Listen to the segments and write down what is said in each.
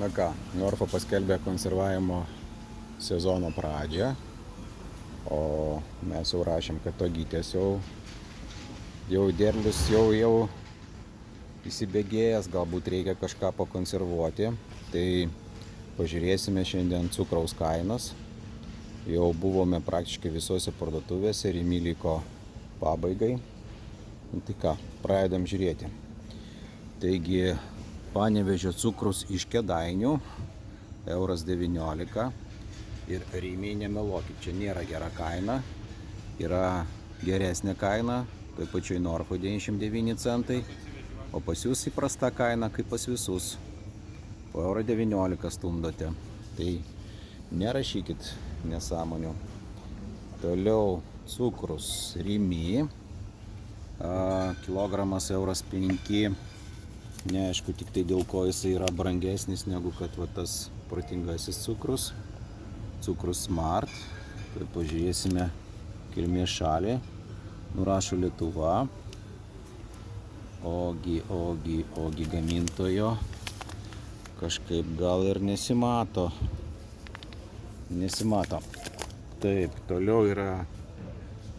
Na ką, Norfa paskelbė konservavimo sezono pradžią, o mes jau rašėm, kad ogytės jau derlius jau įsibėgėjęs, galbūt reikia kažką pakonservuoti. Tai pažiūrėsime šiandien cukraus kainas. Jau buvome praktiškai visose parduotuvėse, Rimi liko pabaigai. Tai ką, pradedam žiūrėti. Taigi, Panevėžio cukrus iš Kėdainių, euras 19. Ir Rimi, nemeluokit, čia nėra gera kaina. Yra geresnė kaina, toj pačioj Norfoj 99 centai. O pas jūs įprasta kaina, kaip pas visus. Po eurą 19 stumdote. Tai nerašykit nesąmonių. Toliau cukrus Rimi. Kilogramas euras 5. Neaišku tik tai dėl ko jisai yra brangesnis negu kad va tas protingasis cukrus. Cukrus Smart. Tai pažiūrėsime kilmės šalį. Nurašo Lietuva. Ogi gamintojo kažkaip gal ir nesimato. Taip, toliau yra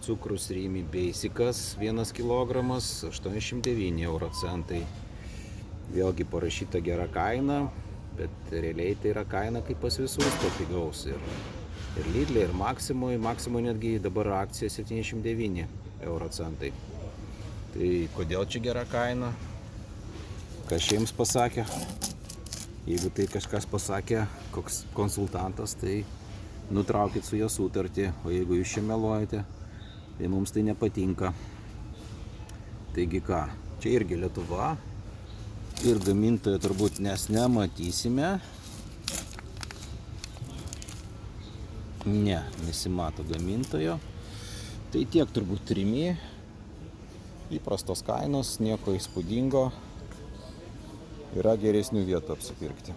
cukrus Rimi Basicas 1 kg, 89 euro centai. Vėlgi parašyta gera kaina, bet realiai tai yra kaina kaip pas visus to pigaus. Ir Lidl'e, ir Maksimui netgi dabar akcija 79 euro centai. Tai kodėl čia gera kaina? Kas jiems pasakė? Jeigu tai kažkas pasakė, koks konsultantas, tai nutraukit su jo sutartį. O jeigu jūs čia meluojate, tai mums tai nepatinka. Taigi ką, čia irgi Lietuva. Ir gamintojo turbūt nematysime. Nesimato gamintojo. Tai tiek turbūt Rimi. Įprastos kainos, nieko įspūdingo. Yra geresnių vietų apsipirkti.